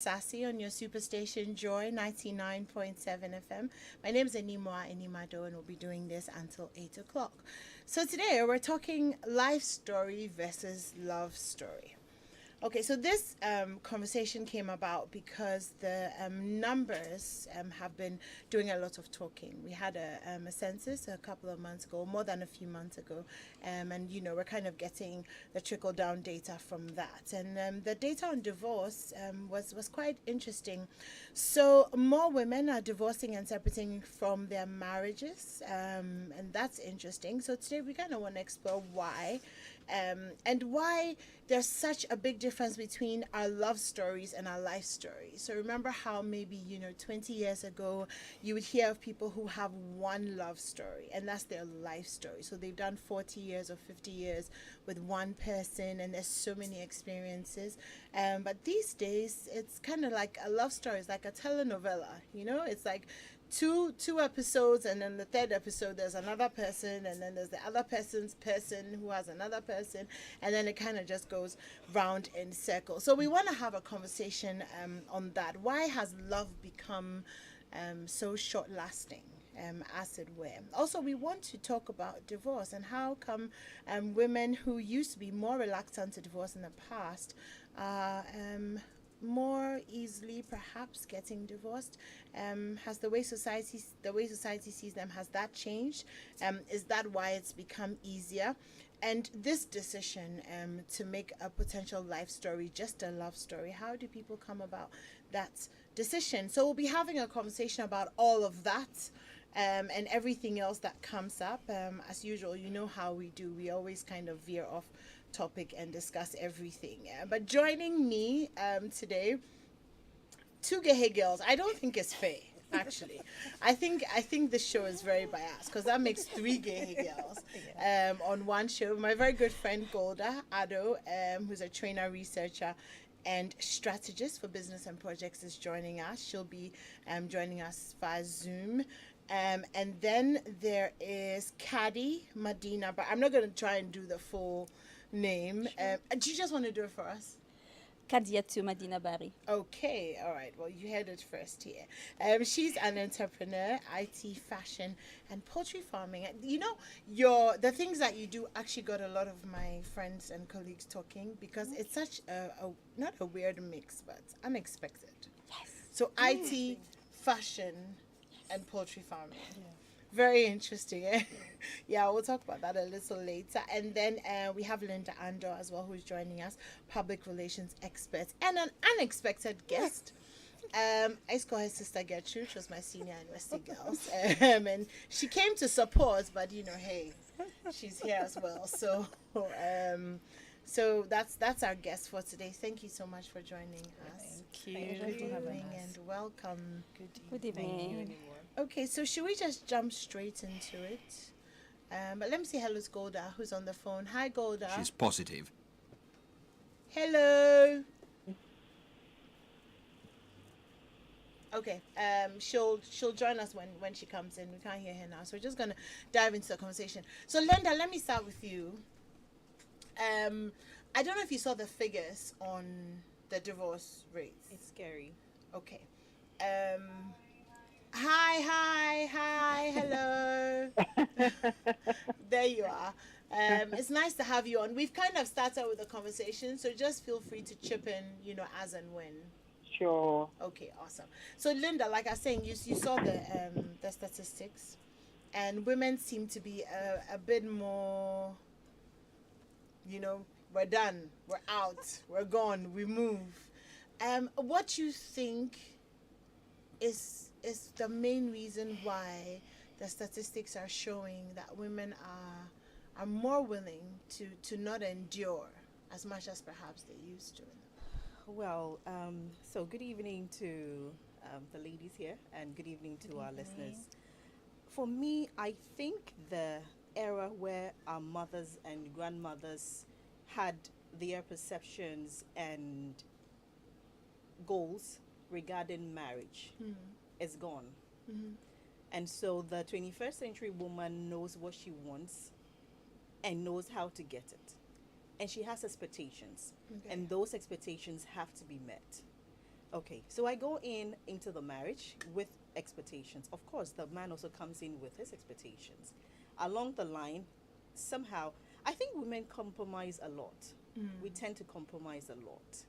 Sassy on your superstation Joy 99.7 FM. My name is Animwaa Anim-Addo and we'll be doing this until 8 o'clock. So today we're talking life story versus love story. Okay, so this conversation came about because the numbers have been doing a lot of talking. We had a census a couple of months ago, more than a few months ago, and we're kind of getting the trickle down data from that. And the data on divorce was quite interesting. So more women are divorcing and separating from their marriages, and that's interesting. So today we kind of want to explore why. And why there's such a big difference between our love stories and our life stories. So remember how maybe 20 years ago you would hear of people who have one love story and that's their life story. So they've done 40 years or 50 years with one person and there's so many experiences. But these days it's kind of like a love story. It's like a telenovela. It's like two episodes, and then the third episode there's another person, and then there's the other person's person who has another person, and then it kind of just goes round in circles. So we want to have a conversation on that. Why has love become so short lasting, as it were? Also, we want to talk about divorce and how come women who used to be more reluctant to divorce in the past are more easily perhaps getting divorced. Has the way society sees them, has that changed? Is that why it's become easier? And this decision to make a potential life story just a love story, how do people come about that decision? So we'll be having a conversation about all of that and everything else that comes up. As usual, you know how we do. We always kind of veer off topic and discuss everything. But joining me today, two gay girls. I don't think it's fair. Actually, I think the show is very biased because that makes three gay girls on one show. My very good friend Golda Addo, who's a trainer, researcher, and strategist for business and projects, is joining us. She'll be joining us via Zoom. And then there is Caddy Medina, but I'm not going to try and do the full name. Sure. Do you just want to do it for us? Kadiatu Madina Bari. Okay, all right. Well, you heard it first here. She's an entrepreneur, IT, fashion, and poultry farming. The things that you do actually got a lot of my friends and colleagues talking because it's such a not a weird mix, but unexpected. Yes. So IT, fashion, and poultry farming. Yeah. Very interesting. Eh? Yeah, we'll talk about that a little later. And then we have Linda Andor as well, who's joining us, public relations expert and an unexpected guest. I used to call her Sister Gertrude. She was my senior in Westy Girls. And she came to support, but hey, she's here as well. So that's our guest for today. Thank you so much for joining us. Thank you. Good evening and welcome. Good evening. Okay, so should we just jump straight into it? But let me say hello to Golda, who's on the phone. Hi, Golda. She's positive. Hello. Okay. She'll join us when she comes in. We can't hear her now, so we're just gonna dive into the conversation. So, Linda, let me start with you. I don't know if you saw the figures on the divorce rates. It's scary. Okay. Hi, hello. There you are. It's nice to have you on. We've kind of started with the conversation, so just feel free to chip in, as and when. Sure. Okay, awesome. So, Linda, like I was saying, you saw the statistics, and women seem to be a bit more, we're done, we're out, we're gone, we move. What you think is the main reason why the statistics are showing that women are more willing to not endure as much as perhaps they used to? Well, so good evening to the ladies here and good evening to our listeners. For me, I think the era where our mothers and grandmothers had their perceptions and goals regarding marriage is gone. Mm-hmm. And so the 21st century woman knows what she wants and knows how to get it. And she has expectations. Okay. And those expectations have to be met. Okay, so I go into the marriage with expectations. Of course, the man also comes in with his expectations. Along the line, somehow, I think women compromise a lot. We tend to compromise a lot.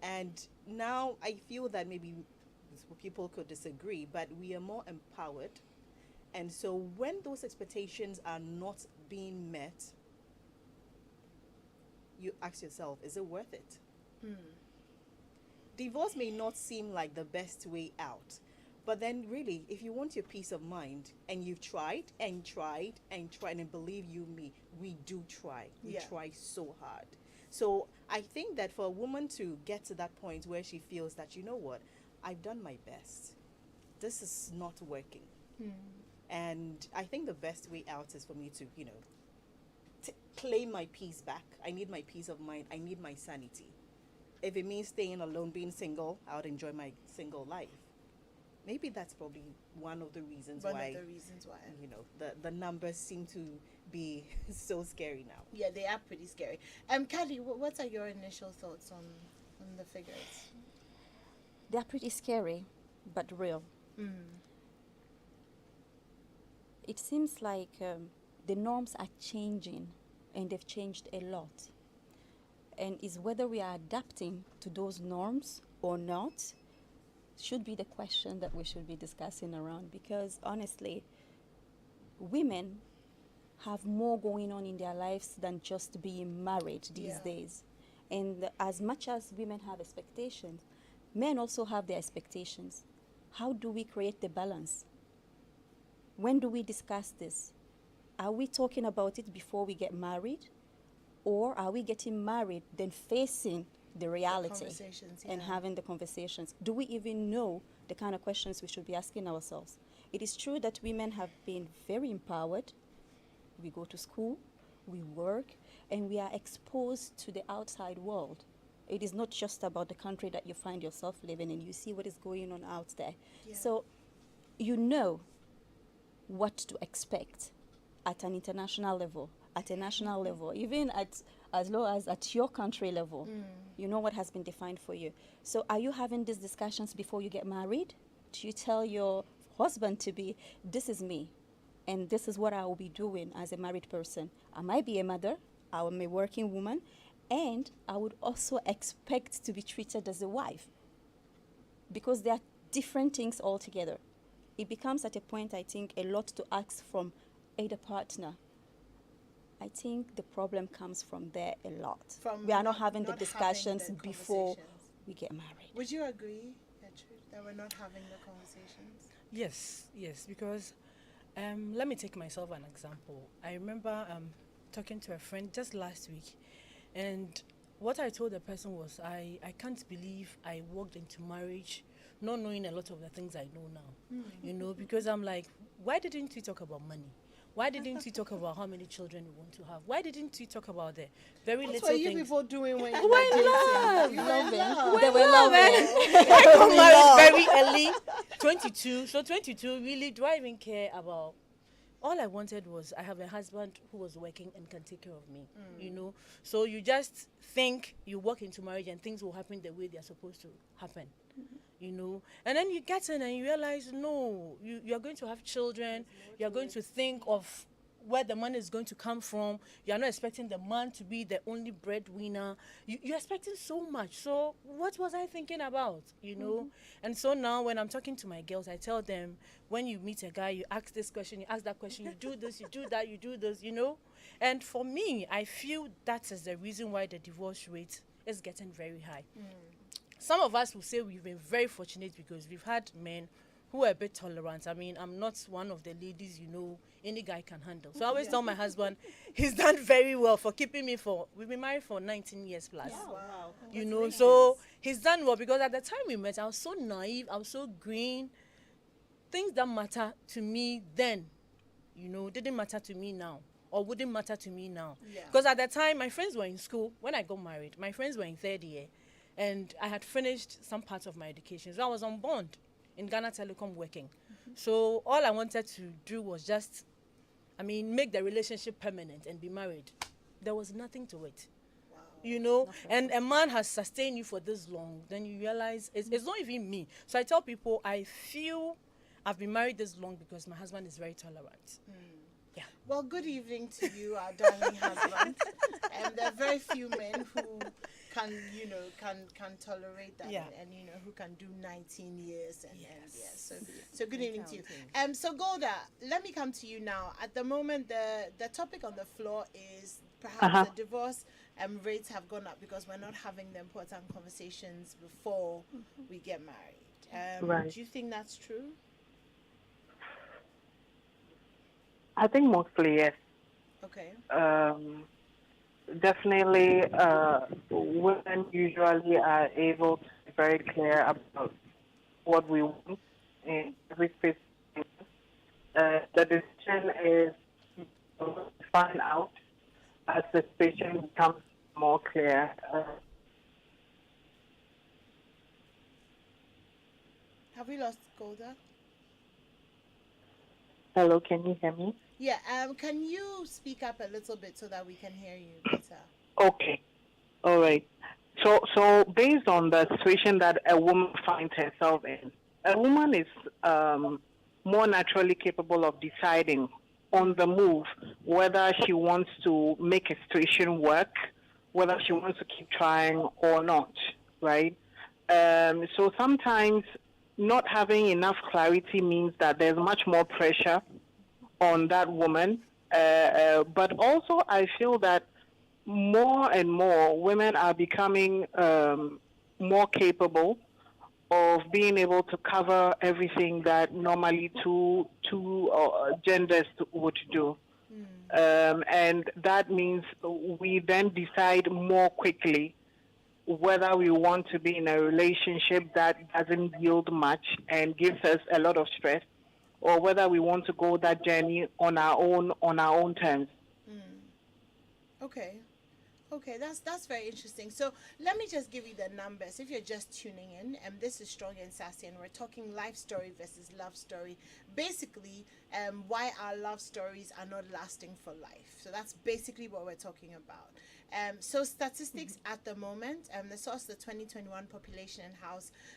And now I feel that maybe people could disagree, but we are more empowered. And so when those expectations are not being met, you ask yourself, is it worth it? Divorce may not seem like the best way out, but then really, if you want your peace of mind and you've tried and tried and tried, and believe you me, we do try. We try so hard. So I think that for a woman to get to that point where she feels that, you know what, I've done my best. This is not working. And I think the best way out is for me to, claim my peace back. I need my peace of mind. I need my sanity. If it means staying alone, being single, I would enjoy my single life. Maybe that's probably one of the reasons why. The numbers seem to be so scary now. Yeah, they are pretty scary. Kelly, what are your initial thoughts on the figures? They are pretty scary, but real. It seems like the norms are changing, and they've changed a lot. And is whether we are adapting to those norms or not should be the question that we should be discussing around, because honestly, women have more going on in their lives than just being married these days. And as much as women have expectations, men also have their expectations. How do we create the balance? When do we discuss this? Are we talking about it before we get married? Or are we getting married, then facing the reality and having the conversations? Do we even know the kind of questions we should be asking ourselves? It is true that women have been very empowered. We go to school, we work, and we are exposed to the outside world. It is not just about the country that you find yourself living in. You see what is going on out there. So you know what to expect at an international level, at a national level, even at as low as at your country level. You know what has been defined for you. So are you having these discussions before you get married? Do you tell your husband to be, this is me, and this is what I will be doing as a married person? I might be a mother, I'm a working woman, and I would also expect to be treated as a wife, because there are different things altogether. It becomes at a point, I think, a lot to ask from either partner. I think the problem comes from there a lot. We are not having the discussions before we get married. Would you agree, Gertrude, that we're not having the conversations? Yes, because let me take myself an example. I remember talking to a friend just last week, and what I told the person was, I can't believe I walked into marriage not knowing a lot of the things I know now. Because I'm like, why didn't we talk about money? Why didn't we talk about how many children we want to have? Why didn't we talk about the very little things? What were you people doing when you were dating? Loving. They were loving. I got married very early, 22. So 22, really, do I even care about? All I wanted was, I have a husband who was working and can take care of me, So you just think you walk into marriage and things will happen the way they're supposed to happen. And then you get in and you realize, no, you're going to have children, you're going to think of where the money is going to come from. You're not expecting the man to be the only breadwinner. You're expecting so much. So what was I thinking about, And so now when I'm talking to my girls, I tell them, when you meet a guy, you ask this question, you ask that question, you do this, you do that, you do this, And for me, I feel that is the reason why the divorce rate is getting very high. Some of us will say we've been very fortunate because we've had men who are a bit tolerant. I mean, I'm not one of the ladies, any guy can handle. So I always tell my husband, he's done very well for keeping me we've been married for 19 years plus. Yeah, wow. So he's done well, because at the time we met, I was so naive, I was so green. Things that matter to me then, didn't matter to me now, or wouldn't matter to me now. Because at the time, my friends were in school. When I got married, my friends were in third year. And I had finished some parts of my education. So I was on bond in Ghana Telecom working. So all I wanted to do was just, make the relationship permanent and be married. There was nothing to it. Wow. you know, Not and perfect. a man has sustained you for this long, then you realize it's not even me. So I tell people, I feel I've been married this long because my husband is very tolerant. Yeah. Well, good evening to you, our darling husband. There are very few men who can, can tolerate that, Yeah. and who can do 19 years and yeah. So good And evening to you. counting. So Golda, let me come to you now. At the moment, the topic on the floor is perhaps the divorce rates have gone up because we're not having the important conversations before we get married. Right. Do you think that's true? I think mostly yes. Okay. Definitely, women usually are able to be very clear about what we want in every space. The decision is to find out as the situation becomes more clear. Have we lost Golda? Hello, can you hear me? Yeah, can you speak up a little bit so that we can hear you better? Okay, all right. So based on the situation that a woman finds herself in, a woman is more naturally capable of deciding on the move whether she wants to make a situation work, whether she wants to keep trying or not, right? So sometimes not having enough clarity means that there's much more pressure on that woman. But also, I feel that more and more women are becoming more capable of being able to cover everything that normally two genders would do. And that means we then decide more quickly whether we want to be in a relationship that doesn't yield much and gives us a lot of stress, or whether we want to go that journey on our own terms. Okay. Okay, that's very interesting. So let me just give you the numbers. If you're just tuning in, this is Strong and Sassy, and we're talking life story versus love story. Basically, why our love stories are not lasting for life. So that's basically what we're talking about. So statistics at the moment, the source, the 2021 population and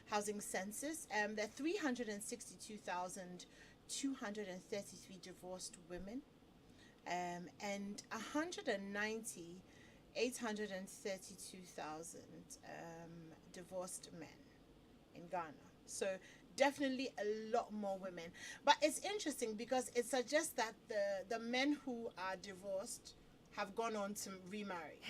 housing census, there are 362,233 divorced women, and 832,000 divorced men in Ghana. So definitely a lot more women. But it's interesting because it suggests that the men who are divorced have gone on to remarry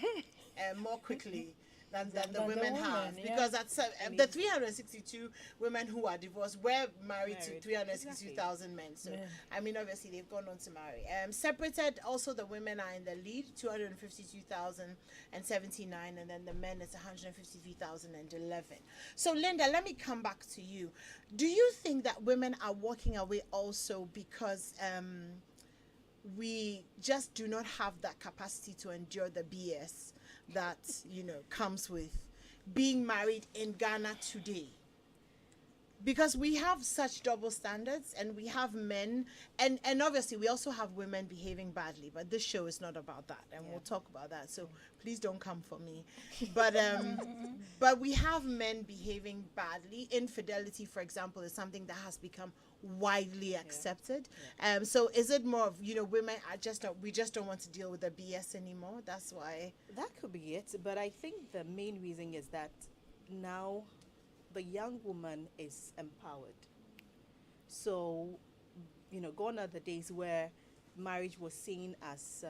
more quickly than the women have, yeah. because that's the 362 women who are divorced were married to 362,000 men. So Yeah. I mean, obviously they've gone on to marry. Separated, also the women are in the lead, 252,079, and then the men is 153,011. So Linda, let me come back to you. Do you think that women are walking away also because we just do not have that capacity to endure the BS that comes with being married in Ghana today? Because we have such double standards, and we have men, and obviously we also have women behaving badly, but this show is not about that, and we'll talk about that, so please don't come for me. But but we have men behaving badly. Infidelity, for example, is something that has become widely accepted. So is it more of women are we just don't want to deal with the BS anymore? That's why. That could be it, but I think the main reason is that now the young woman is empowered. So, gone are the days where marriage was seen as,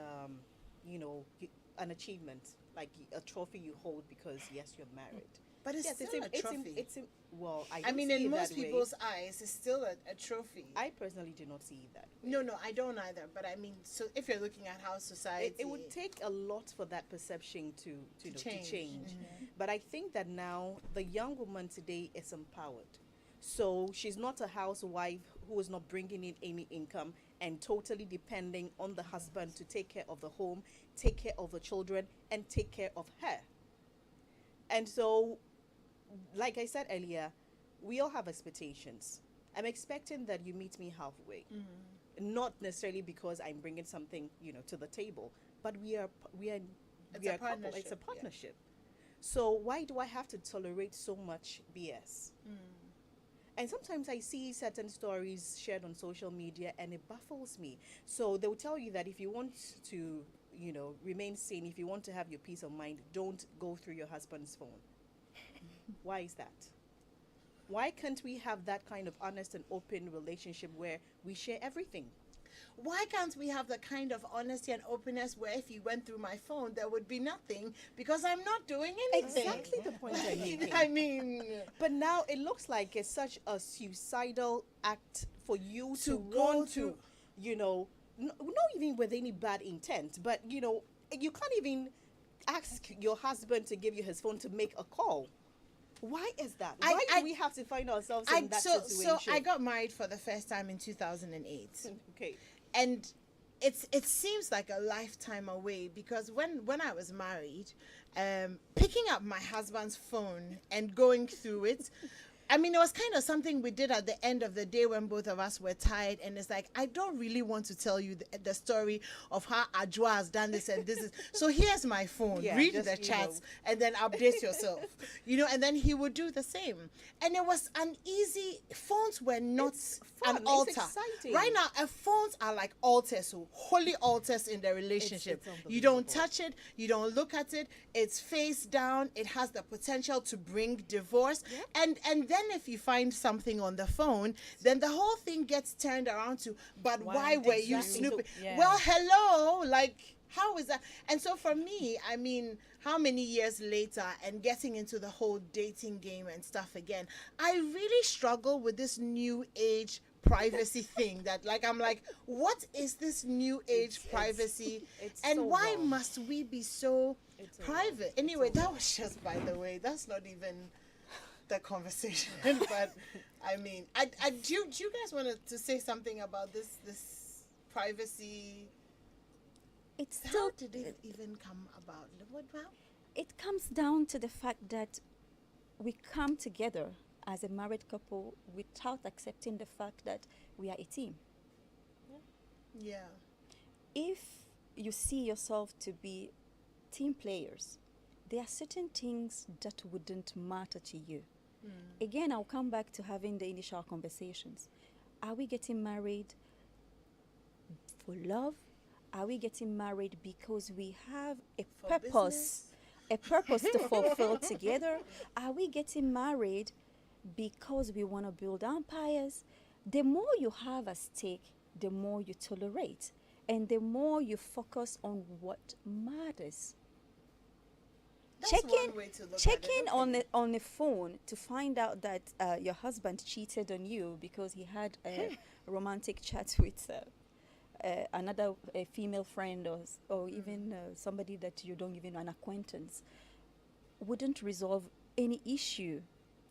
an achievement, like a trophy you hold because, yes, you're married. But it's Yes, still a trophy. Well, I I don't mean, see in it most that way. people's eyes, it's still a trophy. I personally do not see it that way. No, I don't either. But I mean, so if you're looking at how society, It would take a lot for that perception to change. But I think that now the young woman today is empowered. So she's not a housewife who is not bringing in any income and totally depending on the husband to take care of the home, take care of the children, and take care of her. And so, like I said earlier, we all have expectations. I'm expecting that you meet me halfway. Not necessarily because I'm bringing something, to the table, but we are It's we a are a couple. partnership, It's a yeah. partnership. So why do I have to tolerate so much BS? And sometimes I see certain stories shared on social media and it baffles me. So they'll tell you that if you want to, remain sane, if you want to have your peace of mind, don't go through your husband's phone. Why is that? Why can't we have that kind of honest and open relationship where we share everything? Why can't we have the kind of honesty and openness where if you went through my phone, there would be nothing because I'm not doing anything? Exactly the point I'm making. I mean, But now it looks like it's such a suicidal act for you To to go want to- to, not even with any bad intent, but, you can't even ask your husband to give you his phone to make a call. Why is that? Why do we have to find ourselves in that situation? so I got married for the first time in 2008. Okay. And it seems like a lifetime away because when I was married, picking up my husband's phone and going through it, I mean, it was kind of something we did at the end of the day when both of us were tired. And it's like, I don't really want to tell you the story of how Ajwa has done this and this is. So here's my phone. Yeah, Read just, the chats and then update yourself. And then he would do the same. And it was an easy, phones were not It's fun, an it's altar. exciting. Right now, phones are like altars, so holy altars in the relationship. It's You don't unbelievable. touch it, you don't look at it, it's face down, it has the potential to bring divorce. And then if you find something on the phone, then the whole thing gets turned around to, but why were you exactly. snooping? Yeah. Well, hello, like, how is that? And so for me, I mean, how many years later and getting into the whole dating game and stuff again, I really struggle with this new age privacy thing that I'm like, what is this new age privacy? it's And so why wrong. must we be so It's so private? Anyway, that was just, by the way, that's not even the conversation. But I mean, do you guys want to say something about this privacy? It's How still, did it even come about? it comes down to the fact that we come together as a married couple without accepting the fact that we are a team. Yeah. If you see yourself to be team players, there are certain things that wouldn't matter to you. Again, I'll come back to having the initial conversations. Are we getting married for love? Are we getting married because we have a For purpose? A purpose to fulfill together? Are we getting married because we want to build empires? The more you have at stake, the more you tolerate, and the more you focus on what matters. That's one way to look at it, Checking okay. on the phone to find out that your husband cheated on you because he had a romantic chat with another female friend or even somebody that you don't even know, an acquaintance, wouldn't resolve any issue.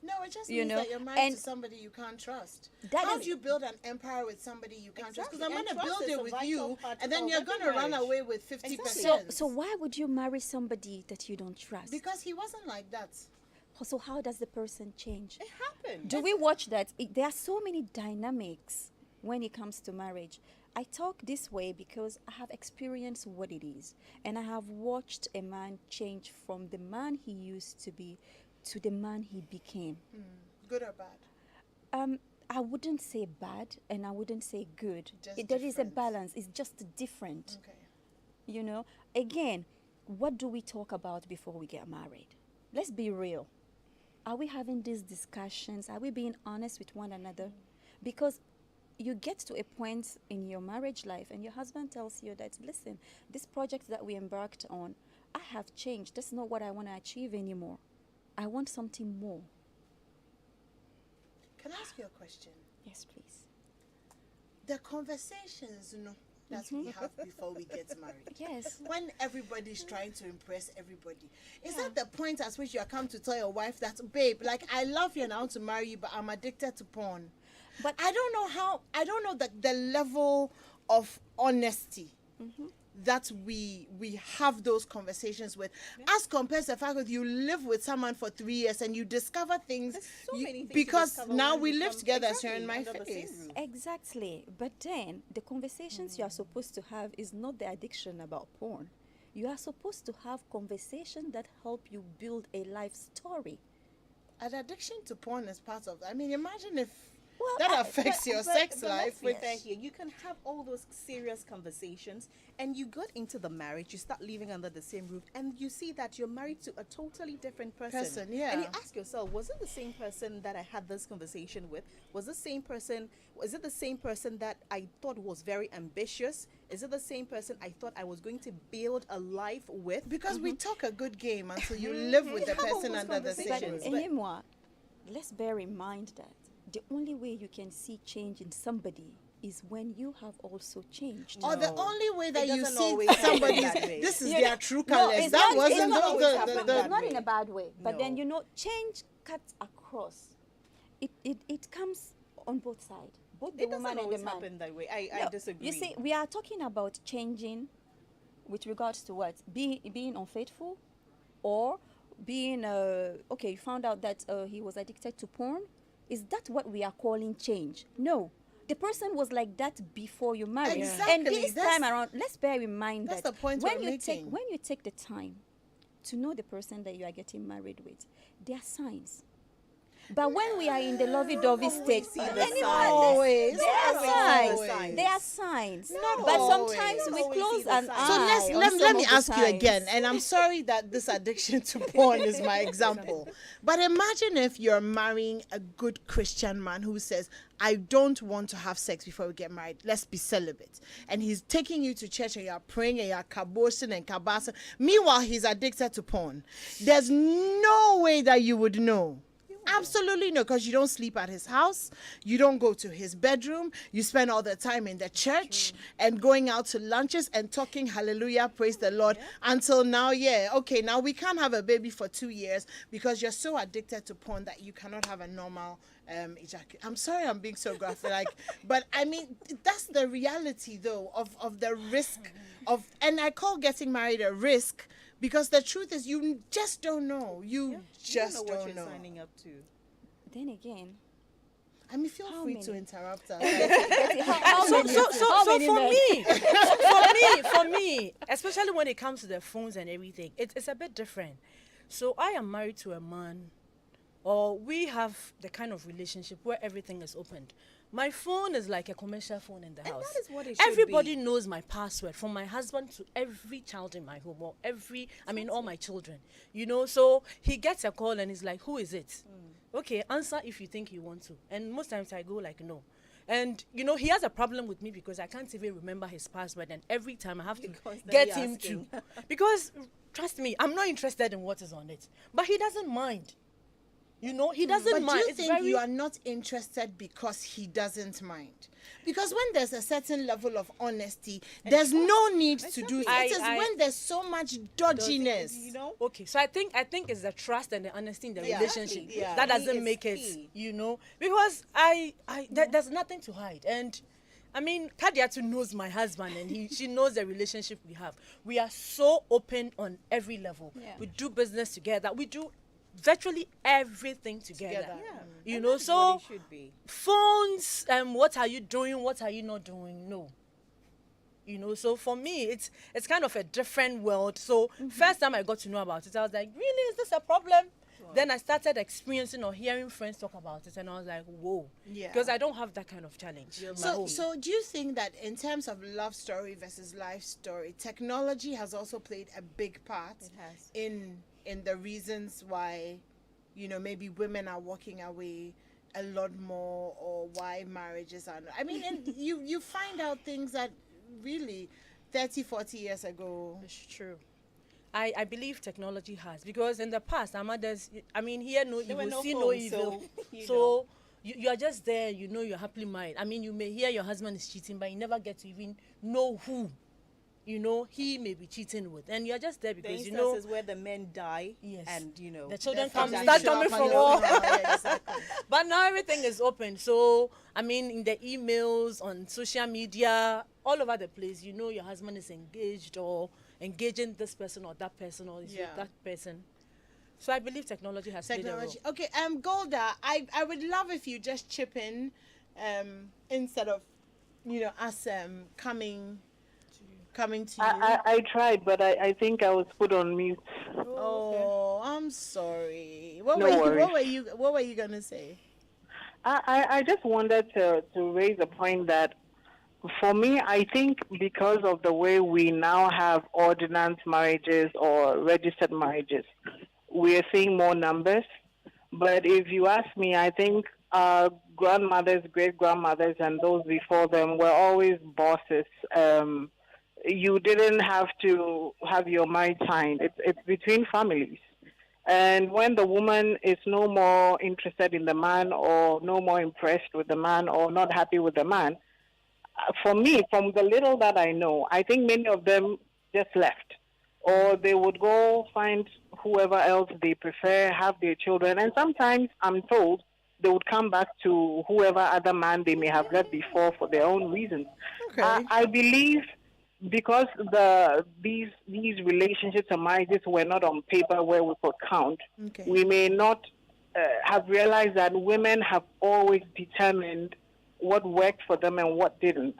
No, it just You means know, that you're married and to somebody you can't trust. that How is- do you build an empire with somebody you can't trust? Because I'm Exactly, going to and trust build is it a with vital you, part and then of you're every going to run marriage. away with 50%. Exactly. So why would you marry somebody that you don't trust? Because he wasn't like that. So how does the person change? It happened. Do we watch that? There are so many dynamics when it comes to marriage. I talk this way because I have experienced what it is. And I have watched a man change from the man he used to be to the man he became. Good or bad? I wouldn't say bad and I wouldn't say good. Just There is a different. balance. It's just different. Okay. Again, what do we talk about before we get married? Let's be real. Are we having these discussions? Are we being honest with one another? Because you get to a point in your marriage life and your husband tells you that, listen, this project that we embarked on, I have changed. That's not what I want to achieve anymore. I want something more. Can I ask you a question? Yes, please. The conversations, that we have before we get married. Yes. When everybody's trying to impress everybody, is that the point at which you are come to tell your wife that, babe, like, I love you and I want to marry you, but I'm addicted to porn? But I don't know the level of honesty that we have those conversations with, as compared to the fact that you live with someone for 3 years and you discover things, There's so many things to because discover now when we you live come- together, exactly, sharing my under the same face. roof. exactly. But then the conversations you are supposed to have is not the addiction about porn. You are supposed to have conversations that help you build a life story. An addiction to porn is part of. I mean, imagine if Well, that affects your sex but life. let's be fair here. You can have all those serious conversations, and you got into the marriage. You start living under the same roof, and you see that you're married to a totally different person. Yeah. And you ask yourself, was it the same person that I had this conversation with? Was it the same person that I thought was very ambitious? Is it the same person I thought I was going to build a life with? Because we talk a good game until you live with the Have all person those under the same But roof. conversations. Animwaa, let's bear in mind that the only way you can see change in somebody is when you have also changed. Or the No. only way that It you doesn't see always happen somebody's, that way. this is You their know- true No, colors. it's That not- wasn't it's not always the, happen the, that It's not way. in a bad way, but then No. change cuts across. It comes on both sides, both the It woman doesn't and the always man. happen that way. I No, disagree. You see, we are talking about changing with regards to what? Being unfaithful, or being okay, you found out that he was addicted to porn. Is that what we are calling change? No. The person was like that before you married. Exactly, And this that's- time around, let's bear in mind that's that the point when we're you take making. when you take the time to know the person that you are getting married with, there are signs. But when we are in the lovey-dovey state, see the anyone- signs. Always. there are Not signs. always. There are signs. Not But always. sometimes Don't we always close see the an signs. eye. So on let some me of the ask you signs. again, and I'm sorry that this addiction to porn is my example, but imagine if you're marrying a good Christian man who says, I don't want to have sex before we get married. Let's be celibate. And he's taking you to church and you're praying and you're kaboshing and kabasing. Meanwhile, he's addicted to porn. There's no way that you would know. Absolutely no, because you don't sleep at his house, you don't go to his bedroom, you spend all the time in the church and going out to lunches and talking hallelujah, praise the Lord, until now, okay, now we can't have a baby for 2 years because you're so addicted to porn that you cannot have a normal ejaculate. I'm sorry I'm being so graphic, but I mean, that's the reality though of the risk of, and I call getting married a risk. Because the truth is, you just don't know. You just you don't know what don't you're know. signing up to. Then again, I mean, feel How free many? to interrupt us. how So many- how for many men? me, for me, especially when it comes to the phones and everything, it's a bit different. So I am married to a man, or we have the kind of relationship where everything is opened. My phone is like a commercial phone in the And house. that is what it should Everybody be. knows my password, from my husband to every child in my home, or all my children. You know, so he gets a call and he's like, who is it? Okay, answer if you think you want to. And most times I go like, no. And, you know, he has a problem with me because I can't even remember his password. And every time I have to Constantly get him to. asking. Because, trust me, I'm not interested in what is on it. But he doesn't mind. You know, he doesn't But do mind. you It's think very- you are not interested because he doesn't mind? Because when there's a certain level of honesty, there's no need to do it. I- It is I- when there's so much dodginess. You know? Okay, so I think it's the trust and the honesty in the Yeah. relationship Yeah. that Key doesn't is make it, key. you know, because there's nothing to hide. And I mean, Kadiatu knows my husband, and she knows the relationship we have. We are so open on every level. Yeah. We do business together. We do virtually everything together. Together. Yeah. You And know, that is so what it should be. phones, what are you doing? What are you not doing? No. You know, so for me, it's kind of a different world. So first time I got to know about it, I was like, really, is this a problem? Then I started experiencing or hearing friends talk about it, and I was like, whoa. Yeah. Because I don't have that kind of challenge. in my home. So do you think that in terms of love story versus life story, technology has also played a big part It has. in the reasons why, you know, maybe women are walking away a lot more, or why marriages are not, I mean, and you find out things that really 30, 40 years ago. It's true. I believe technology has, because in the past, our mothers, I mean, hear no There were evil, no see no phones, evil. so, you So know. you are just there, you know, you're happily married. I mean, you may hear your husband is cheating, but you never get to even know who, you know, he may be cheating with. And you're just there The because, you know, instances where the men die, Yes. and you know, the children Their come, family start show coming up from and all. yeah, exactly. But now everything is open. So, I mean, in the emails, on social media, all over the place, you know your husband is engaged or engaging this person or that person or is Yeah. with that person. So I believe technology has played a role. Technology. Okay, Golda, I would love if you just chip in, instead of, you know, us coming coming to you? I tried, but I think I was put on mute. Oh, I'm sorry. No worries. What were you gonna say? I just wanted to raise a point that for me, I think because of the way we now have ordinance marriages or registered marriages, we are seeing more numbers. But if you ask me, I think our grandmothers, great grandmothers, and those before them were always bosses. You didn't have to have your marriage signed. It's between families. And when the woman is no more interested in the man or no more impressed with the man or not happy with the man, for me, from the little that I know, I think many of them just left. Or they would go find whoever else they prefer, have their children. And sometimes I'm told they would come back to whoever other man they may have left before for their own reasons. Okay. I believe because these relationships and marriages were not on paper where we could count, Okay. we may not have realized that women have always determined what worked for them and what didn't.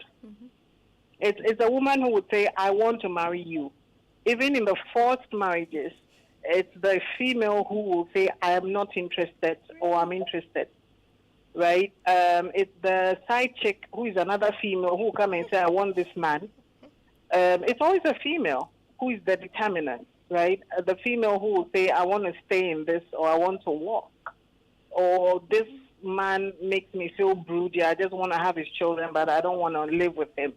It's a woman who would say, I want to marry you. Even in the forced marriages, it's the female who will say, I am not interested or I'm interested. Right? It's the side chick who is another female who will come and say, I want this man. It's always a female who is the determinant, right? The female who will say, I want to stay in this or I want to walk. Or this man makes me feel broody. I just want to have his children, but I don't want to live with him.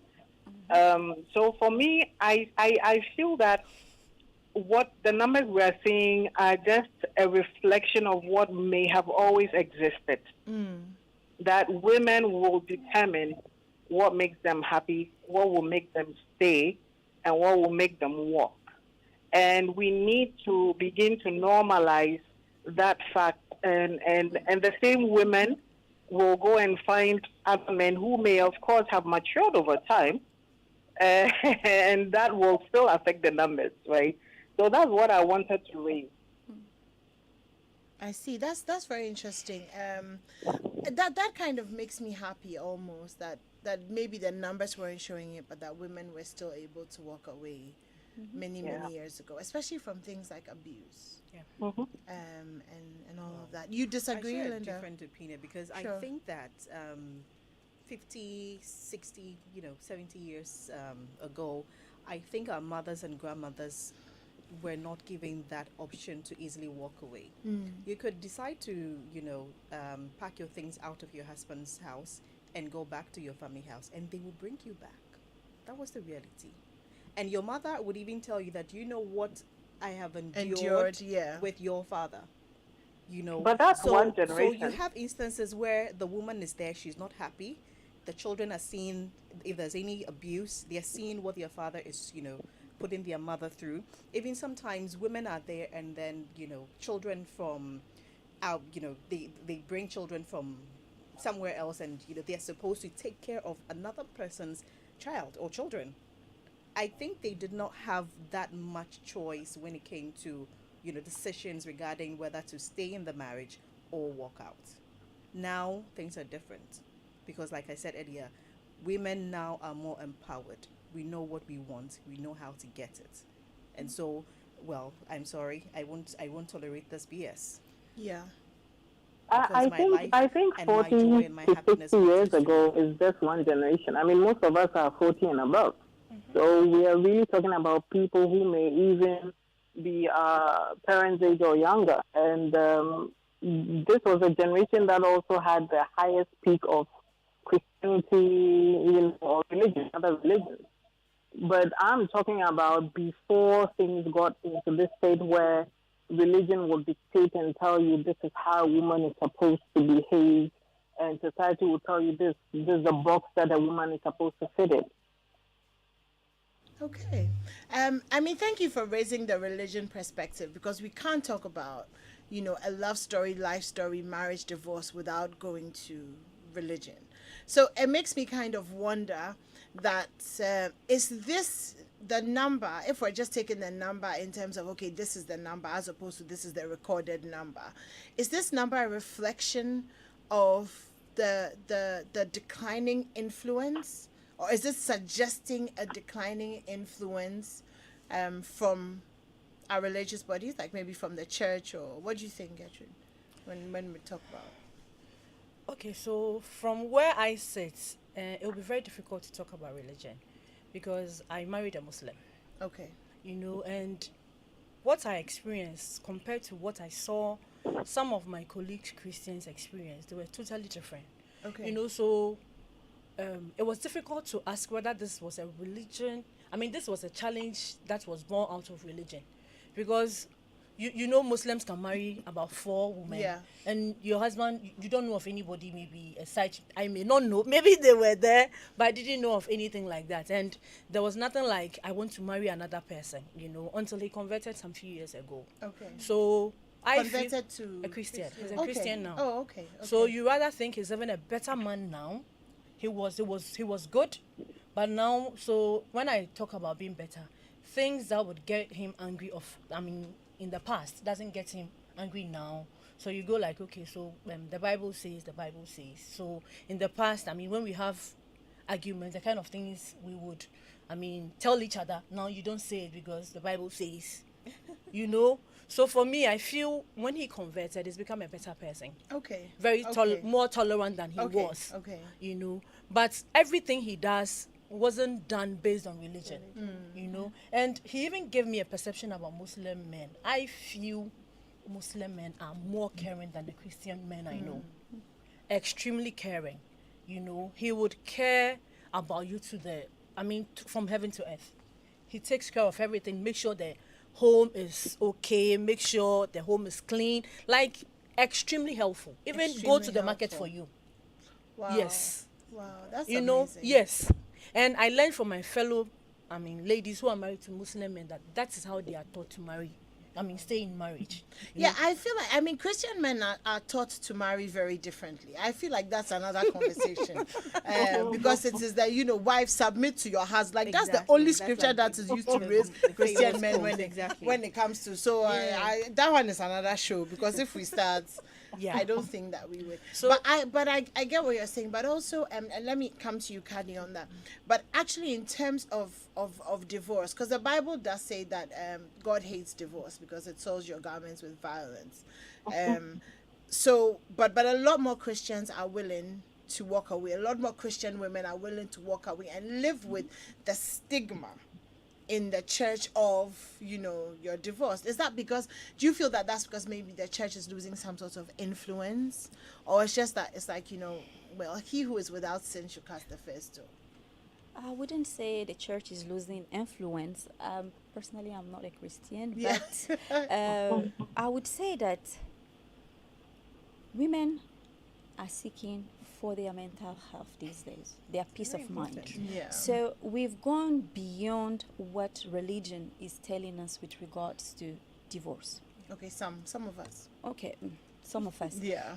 So for me, I feel that what the numbers we are seeing are just a reflection of what may have always existed. That women will determine what makes them happy, what will make them stay, and what will make them walk. And we need to begin to normalize that fact. And the same women will go and find other men who may, of course, have matured over time, and that will still affect the numbers, right? So that's what I wanted to raise. I see. That's very interesting. That kind of makes me happy almost that maybe the numbers weren't showing it, but that women were still able to walk away many years ago, especially from things like abuse. And all of that. You disagree, I share Linda? a different opinion because Sure. I think that 50, 60, 70 years ago, I think our mothers and grandmothers were not given that option to easily walk away. You could decide to, pack your things out of your husband's house and go back to your family house, and they will bring you back. That was the reality. And your mother would even tell you that, what I have endured with your father. But that's one So generation. you have instances where the woman is there, she's not happy. The children are seeing, if there's any abuse, they're seeing what their father is, putting their mother through. Even sometimes women are there and then, children from out, they bring children from somewhere else and, they're supposed to take care of another person's child or children. I think they did not have that much choice when it came to, decisions regarding whether to stay in the marriage or walk out. Now things are different because, like I said earlier, women now are more empowered. We know what we want. We know how to get it. And so, well, I'm sorry, I won't tolerate this BS. Yeah. I think and my 40 joy and my to happiness 50 years matters to ago is just one generation. I mean, most of us are 40 and above. So we are really talking about people who may even be parents' age or younger. And this was a generation that also had the highest peak of Christianity, or religion, other religions. But I'm talking about before things got into this state where religion will dictate and tell you this is how a woman is supposed to behave, and society will tell you this is the box that a woman is supposed to fit in. Okay. Thank you for raising the religion perspective because we can't talk about, a love story, life story, marriage, divorce without going to religion. So it makes me kind of wonder that is this the number, if we're just taking the number in terms of, okay, this is the number as opposed to this is the recorded number, is this number a reflection of the declining influence or is it suggesting a declining influence from our religious bodies, like maybe from the church, or what do you think, Gertrude, when we talk about? Okay, so from where I sit, it will be very difficult to talk about religion because I married a Muslim, Okay. and what I experienced compared to what I saw some of my colleagues Christians experience, they were totally different. Okay. So it was difficult to ask whether this was a religion. I mean, this was a challenge that was born out of religion, because Muslims can marry about 4 women. Yeah. And your husband, you don't know of anybody, maybe a side. I may not know. Maybe they were there, but I didn't know of anything like that. And there was nothing like I want to marry another person, until he converted some few years ago. Okay. So I Converted feel to a Christian. He's a Okay. Christian now. Oh, okay. So you rather think he's even a better man now. He was good, but now, so when I talk about being better, things that would get him angry in the past doesn't get him angry now. So you go like, okay, so the Bible says. So in the past, when we have arguments, the kind of things we would, tell each other, now you don't say it because the Bible says, So for me, I feel when he converted, he's become a better person. Okay. Very Okay. more tolerant than he Okay. was. Okay. But everything he does wasn't done based on religion. And he even gave me a perception about Muslim men. I feel Muslim men are more caring than the Christian men I know. Extremely caring. He would care about you from heaven to earth. He takes care of everything, make sure the home is okay, make sure the home is clean, like extremely helpful. Even go Extremely to the market helpful. for you. Wow. Yes. Wow, that's you amazing. know yes. And I learned from my fellow ladies who are married to Muslim men that is how they are taught to marry, stay in marriage. Yeah, I feel like Christian men are taught to marry very differently. I feel like that's another conversation, because it is that wives submit to your husband. Like that's the Exactly. only That's scripture like that is used to the- raise the Christian famous men quote, exactly. when it comes to. So that one is another show, because if we start. Yeah. I don't think that we would. So- But I get what you're saying. But also, and let me come to you, Kadi, on that. But actually, in terms of divorce, because the Bible does say that God hates divorce because it soils your garments with violence. But a lot more Christians are willing to walk away. A lot more Christian women are willing to walk away and live with the stigma in the church of you're divorced. Is that because, do you feel that that's because maybe the church is losing some sort of influence, or it's just that it's like well, he who is without sin should cast the first stone? I wouldn't say the church is losing influence. Personally, I'm not a Christian, Yeah. but I would say that women are seeking for their mental health these days, their peace of mind. Yeah. So we've gone beyond what religion is telling us with regards to divorce. Okay, some of us. Okay, some of us. Yeah.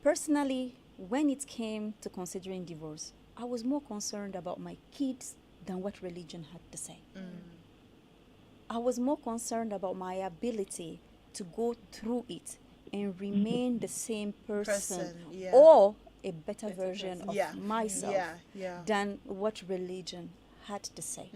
Personally, when it came to considering divorce, I was more concerned about my kids than what religion had to say. I was more concerned about my ability to go through it and remain the same person, yeah. or a better version of Yeah. myself Yeah. than what religion had to say.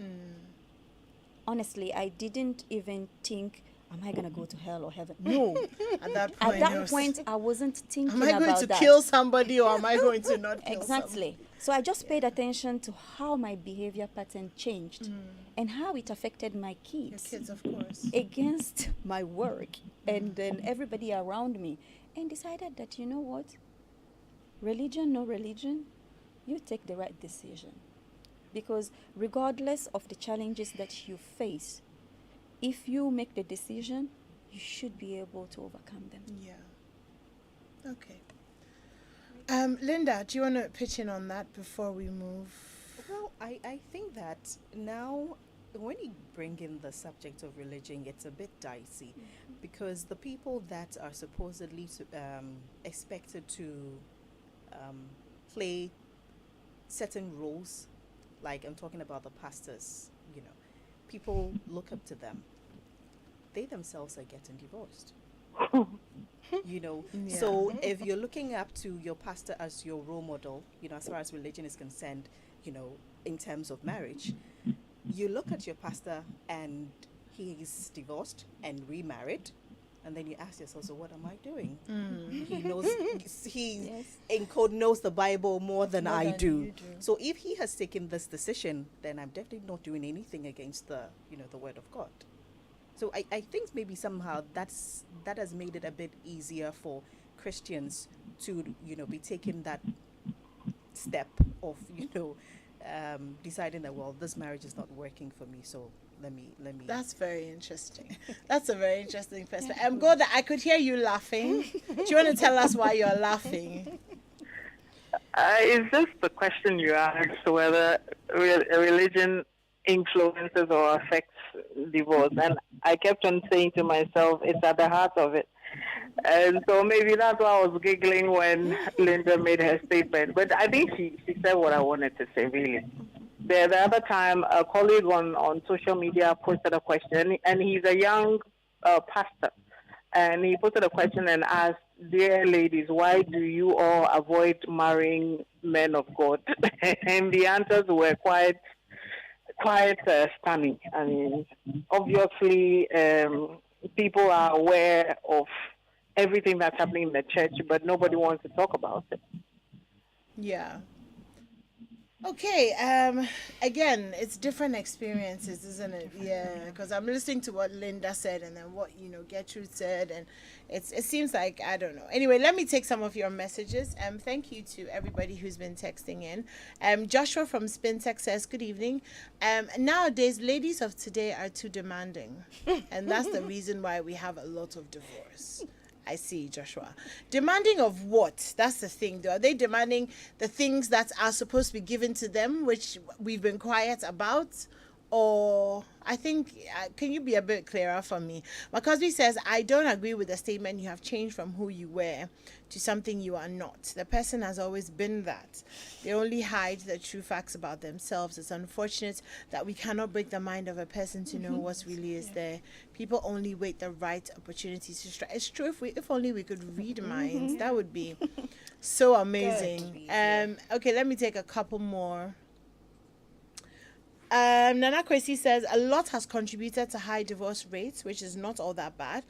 Honestly, I didn't even think, am I going to go to hell or heaven? No. At that At point, that point, I wasn't thinking am I going about to that. kill somebody, or am I going to not kill Exactly. So I just paid attention to how my behavior pattern changed and how it affected my Your kids, kids, of course. against my work and then everybody around me, and decided that, you know what, religion, no religion, you take the right decision. Because regardless of the challenges that you face, if you make the decision, you should be able to overcome them. Yeah. Okay. Linda, do you want to pitch in on that before we move? Well, I think that now when you bring in the subject of religion, it's a bit dicey, because the people that are supposedly expected to play certain roles, like I'm talking about the pastors, people look up to them. They themselves are getting divorced. you know. Yeah. So if you're looking up to your pastor as your role model, you know, as far as religion is concerned, you know, in terms of marriage, you look at your pastor and he's divorced and remarried, and then you ask yourself, so what am I doing? He knows, he Yes. in code knows the Bible more than More I than do. you do. So if he has taken this decision, then I'm definitely not doing anything against the, you know, the word of God. So I think maybe somehow that has made it a bit easier for Christians to, you know, be taking that step of, you know, deciding that, well, this marriage is not working for me, so let me That's very interesting. That's a very interesting perspective. Goda, I could hear you laughing. Do you want to tell us why you're laughing? It's just the question you asked whether religion influences or affects divorce. And I kept on saying to myself, it's at the heart of it. And so maybe that's why I was giggling when Linda made her statement. But I think she said what I wanted to say, really. The other time, a colleague on social media posted a question, and he's a young pastor. And he posted a question and asked, "Dear ladies, why do you all avoid marrying men of God?" And the answers were quite stunning. I mean, obviously, people are aware of everything that's happening in the church, but nobody wants to talk about it. Yeah. Okay, again, it's different experiences, isn't it? Yeah, because I'm listening to what Linda said and then what, Gertrude said, and it seems like, I don't know. Anyway, let me take some of your messages. Thank you to everybody who's been texting in. Joshua from SpinTech says, good evening. Nowadays, ladies of today are too demanding, and that's the reason why we have a lot of divorce. I see, Joshua. Demanding of what? That's the thing, though. Are they demanding the things that are supposed to be given to them, which we've been quiet about? Or, I think, can you be a bit clearer for me? Makasbi says, I don't agree with the statement you have changed from who you were to something you are not. The person has always been that. They only hide the true facts about themselves. It's unfortunate that we cannot break the mind of a person to know what really is there. People only wait the right opportunities to strike. It's true. If only we could read minds, that would be so amazing. Okay, let me take a couple more. Nana Kwesi says, a lot has contributed to high divorce rates, which is not all that bad.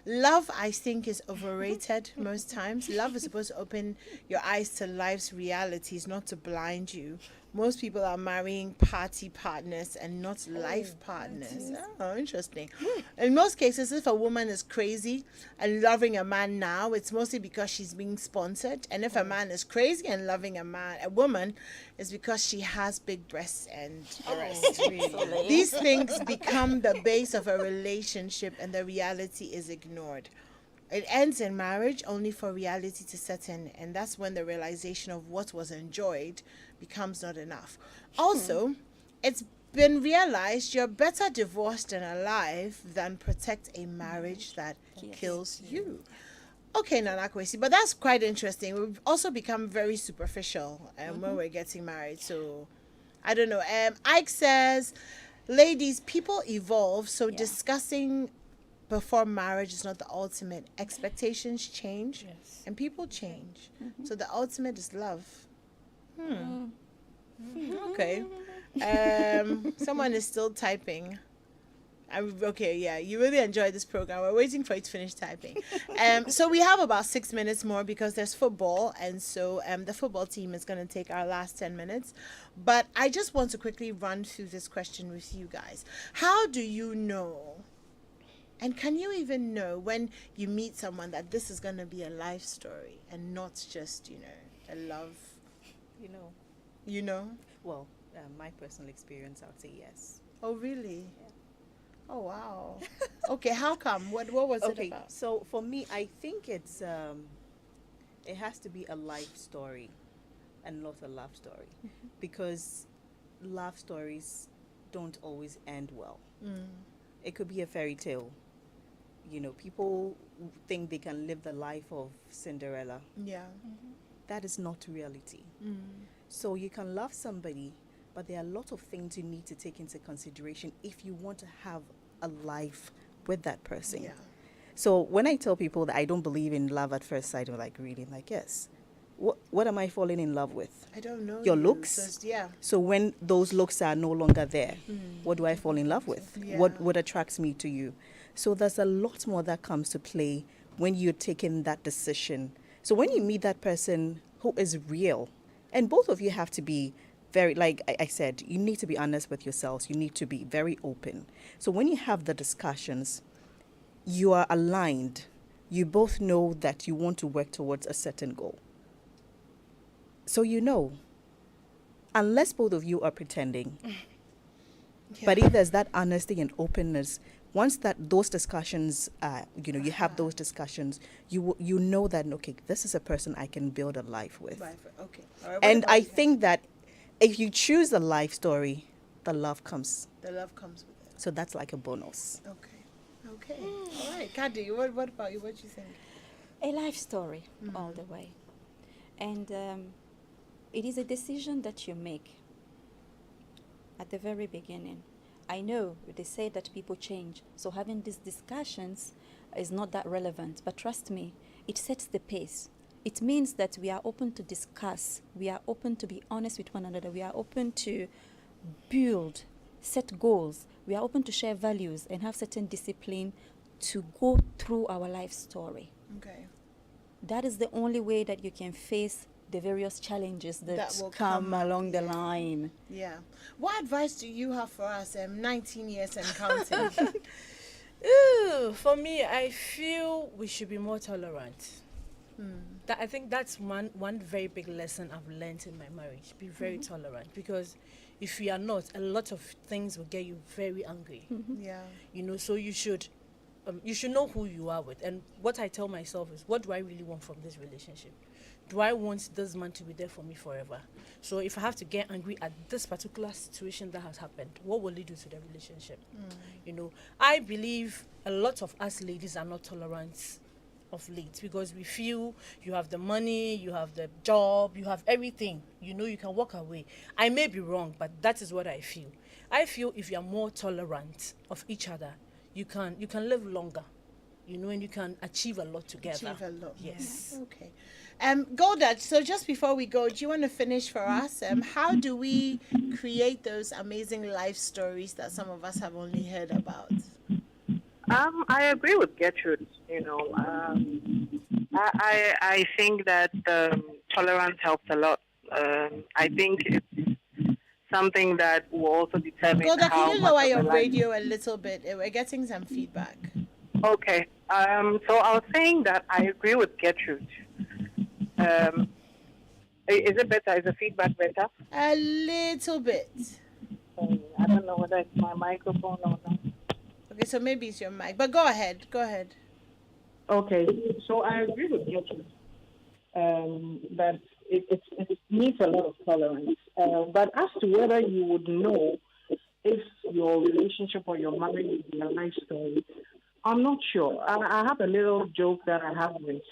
Love, I think, is overrated most times. Love is supposed to open your eyes to life's realities, not to blind you. Most people are marrying party partners and not life partners. Oh, interesting. In most cases, if a woman is crazy and loving a man now, it's mostly because she's being sponsored. And if a man is crazy and loving a woman, it's because she has big breasts and the rest. Really? These things become the base of a relationship, and the reality is ignored. It ends in marriage only for reality to set in, and that's when the realization of what was enjoyed becomes not enough. Also, it's been realized you're better divorced and alive than protect a marriage that kills you. Okay, Nana Kwesi, but that's quite interesting. We've also become very superficial when we're getting married. So, I don't know. Ike says, ladies, people evolve, so discussing before marriage is not the ultimate. Expectations change, and people change. So the ultimate is love. Okay. Someone is still typing. Okay, yeah, you really enjoyed this program. We're waiting for you to finish typing. So we have about 6 minutes more because there's football, and so the football team is going to take our last 10 minutes. But I just want to quickly run through this question with you guys. How do you know, and can you even know when you meet someone that this is going to be a life story and not just, a love? You know? Well, my personal experience, I would say yes. Oh, really? Yeah. Oh, wow. Okay, how come? What was it about? So for me, I think it has to be a life story and not a love story, because love stories don't always end well. It could be a fairy tale. People think they can live the life of Cinderella. Yeah. That is not reality. So you can love somebody, but there are a lot of things you need to take into consideration if you want to have a life with that person. Yeah. So when I tell people that I don't believe in love at first sight, they're like, really? I'm like, yes. What am I falling in love with? I don't know. Your you, looks? so yeah. So when those looks are no longer there, what do I fall in love with? Yeah. What attracts me to you? So there's a lot more that comes to play when you're taking that decision. So when you meet that person who is real, and both of you have to be very, like I said, you need to be honest with yourselves. You need to be very open. So when you have the discussions, you are aligned. You both know that you want to work towards a certain goal. So you know, unless both of you are pretending, but if there's that honesty and openness, once that those discussions, you have those discussions, you know that, okay, this is a person I can build a life with. Right, okay. All right, And I think that if you choose a life story, the love comes. the love comes with it. So that's like a bonus. Okay. All right, Kadi, what about you? What do you think? A life story all the way. And it is a decision that you make at the very beginning. I know they say that people change, so having these discussions is not that relevant, but trust me, it sets the pace. It means that we are open to discuss, we are open to be honest with one another, we are open to build, set goals, we are open to share values and have certain discipline to go through our life story. Okay. That is the only way that you can face the various challenges that will come up, along the line. Yeah. What advice do you have for us? 19 years and counting. Ooh, for me, I feel we should be more tolerant. I think that's one very big lesson I've learned in my marriage. Be very tolerant, because if you are not, a lot of things will get you very angry. Yeah. So you should know who you are with. And what I tell myself is, what do I really want from this relationship? Do I want this man to be there for me forever? So if I have to get angry at this particular situation that has happened, what will it do to the relationship? I believe a lot of us ladies are not tolerant of late, because we feel you have the money, you have the job, you have everything. You can walk away. I may be wrong, but that is what I feel. I feel if you are more tolerant of each other, you can live longer, and you can achieve a lot together. Achieve a lot. Yes. Okay. Golda, so just before we go, do you want to finish for us? How do we create those amazing life stories that some of us have only heard about? I agree with Gertrude. I think that tolerance helps a lot. I think it's something that will also determine Golda, how can you much lower of your a life- radio a little bit? We're getting some feedback. Okay. So I was saying that I agree with Gertrude. Is it better? Is the feedback better? A little bit. I don't know whether it's my microphone or not. Okay, so maybe it's your mic. But go ahead. Okay. So I agree with Gertrude that it needs a lot of tolerance. But as to whether you would know if your relationship or your marriage is a life story, I'm not sure. I have a little joke that I have with,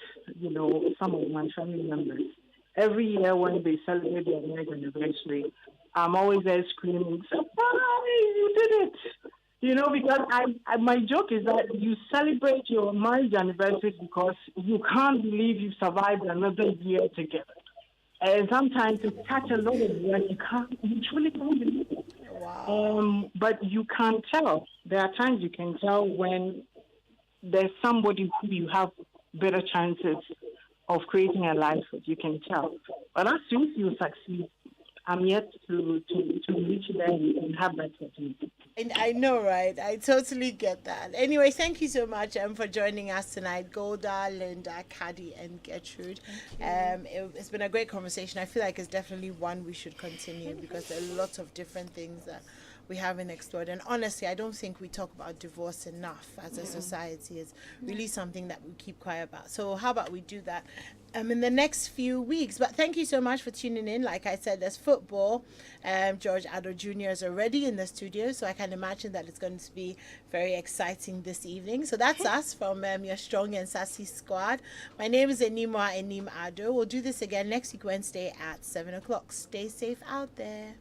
some of my family members. Every year when they celebrate their marriage anniversary, I'm always there screaming, "Surprise! You did it!" Because my joke is that you celebrate your marriage anniversary because you can't believe you've survived another year together. And sometimes it's such a lot of work, you truly can't believe it. Wow. But you can tell. There are times you can tell when there's somebody who you have better chances of creating a life with. You can tell. But as soon as you succeed, I'm yet to reach there and have that opportunity. And I know, right? I totally get that. Anyway, thank you so much for joining us tonight, Golda, Linda, Kadi, and Gertrude. It's been a great conversation. I feel like it's definitely one we should continue because there are lots of different things that we haven't explored. And honestly, I don't think we talk about divorce enough as a society. It's really something that we keep quiet about. So how about we do that in the next few weeks? But thank you so much for tuning in. Like I said, there's football. George Addo Jr. is already in the studio, so I can imagine that it's going to be very exciting this evening. So that's us from your Strong and Sassy squad. My name is Animwaa Anim-Addo. We'll do this again next week, Wednesday at 7 o'clock. Stay safe out there.